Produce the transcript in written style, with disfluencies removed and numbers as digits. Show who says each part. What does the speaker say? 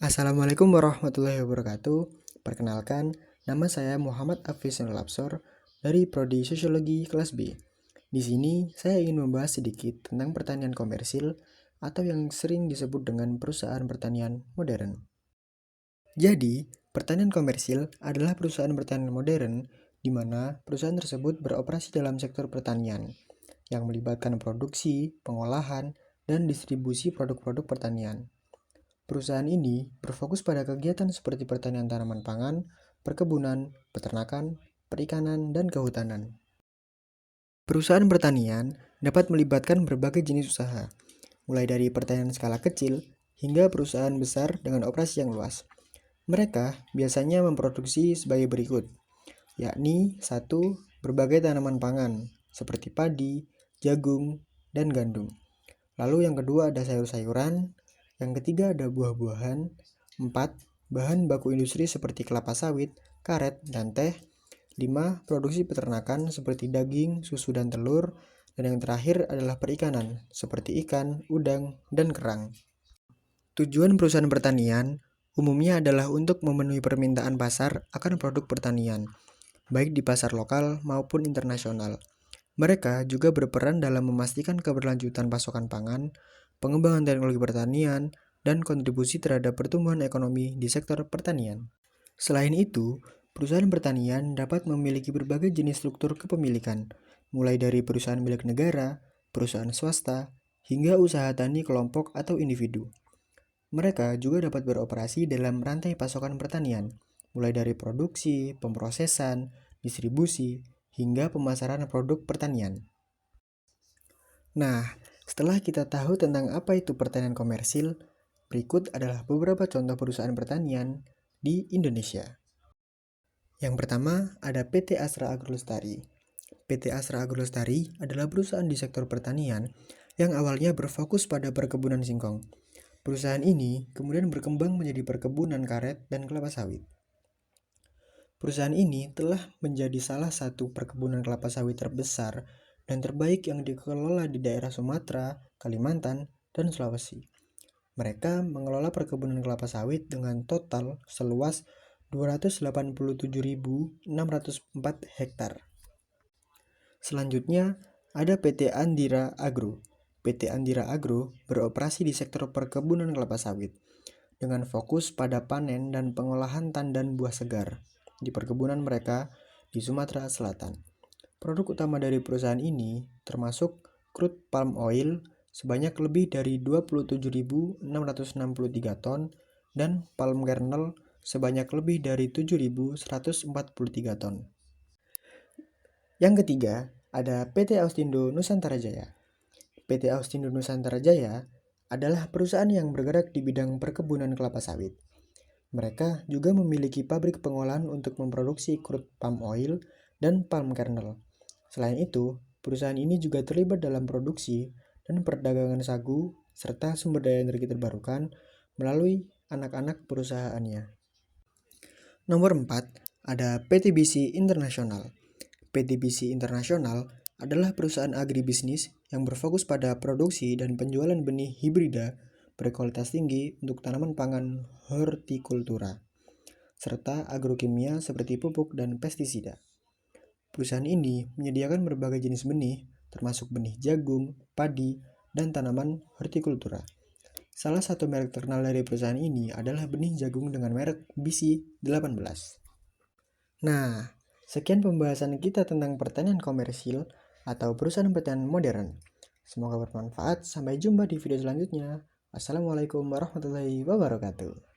Speaker 1: Assalamualaikum warahmatullahi wabarakatuh. Perkenalkan, nama saya Muhammad Afizul Lapsor dari Prodi Sosiologi kelas B. Di sini saya ingin membahas sedikit tentang pertanian komersil atau yang sering disebut dengan perusahaan pertanian modern. Jadi, pertanian komersil adalah perusahaan pertanian modern di mana perusahaan tersebut beroperasi dalam sektor pertanian yang melibatkan produksi, pengolahan, dan distribusi produk-produk pertanian. Perusahaan ini berfokus pada kegiatan seperti pertanian tanaman pangan, perkebunan, peternakan, perikanan, dan kehutanan. Perusahaan pertanian dapat melibatkan berbagai jenis usaha, mulai dari pertanian skala kecil hingga perusahaan besar dengan operasi yang luas. Mereka biasanya memproduksi sebagai berikut, yakni 1. Berbagai tanaman pangan, seperti padi, jagung, dan gandum. Lalu yang kedua ada sayur-sayuran, yang ketiga ada buah-buahan, 4. Bahan baku industri seperti kelapa sawit, karet, dan teh, 5. Produksi peternakan seperti daging, susu, dan telur, dan yang terakhir adalah perikanan seperti ikan, udang, dan kerang. Tujuan perusahaan pertanian umumnya adalah untuk memenuhi permintaan pasar akan produk pertanian, baik di pasar lokal maupun internasional. Mereka juga berperan dalam memastikan keberlanjutan pasokan pangan, pengembangan teknologi pertanian, dan kontribusi terhadap pertumbuhan ekonomi di sektor pertanian. Selain itu, perusahaan pertanian dapat memiliki berbagai jenis struktur kepemilikan, mulai dari perusahaan milik negara, perusahaan swasta, hingga usaha tani kelompok atau individu. Mereka juga dapat beroperasi dalam rantai pasokan pertanian, mulai dari produksi, pemrosesan, distribusi, hingga pemasaran produk pertanian. Nah, setelah kita tahu tentang apa itu pertanian komersil, berikut adalah beberapa contoh perusahaan pertanian di Indonesia. Yang pertama, ada PT Astra Agrolestari. PT Astra Agrolestari adalah perusahaan di sektor pertanian yang awalnya berfokus pada perkebunan singkong. Perusahaan ini kemudian berkembang menjadi perkebunan karet dan kelapa sawit. Perusahaan ini telah menjadi salah satu perkebunan kelapa sawit terbesar dan terbaik yang dikelola di daerah Sumatera, Kalimantan, dan Sulawesi. Mereka mengelola perkebunan kelapa sawit dengan total seluas 287.604 hektar. Selanjutnya, ada PT Andira Agro. PT Andira Agro beroperasi di sektor perkebunan kelapa sawit dengan fokus pada panen dan pengolahan tandan buah segar di perkebunan mereka di Sumatera Selatan. Produk utama dari perusahaan ini termasuk crude palm oil sebanyak lebih dari 27.663 ton dan palm kernel sebanyak lebih dari 7.143 ton. Yang ketiga, ada PT Austindo Nusantara Jaya. PT Austindo Nusantara Jaya adalah perusahaan yang bergerak di bidang perkebunan kelapa sawit. Mereka juga memiliki pabrik pengolahan untuk memproduksi crude palm oil dan palm kernel. Selain itu, perusahaan ini juga terlibat dalam produksi dan perdagangan sagu serta sumber daya energi terbarukan melalui anak-anak perusahaannya. Nomor 4, ada PT BC Internasional. PT BC Internasional adalah perusahaan agribisnis yang berfokus pada produksi dan penjualan benih hibrida berkualitas tinggi untuk tanaman pangan hortikultura, serta agrokimia seperti pupuk dan pestisida. Perusahaan ini menyediakan berbagai jenis benih, termasuk benih jagung, padi, dan tanaman hortikultura. Salah satu merek terkenal dari perusahaan ini adalah benih jagung dengan merek BC18. Nah, sekian pembahasan kita tentang pertanian komersil atau perusahaan pertanian modern. Semoga bermanfaat. Sampai jumpa di video selanjutnya. Assalamualaikum warahmatullahi wabarakatuh.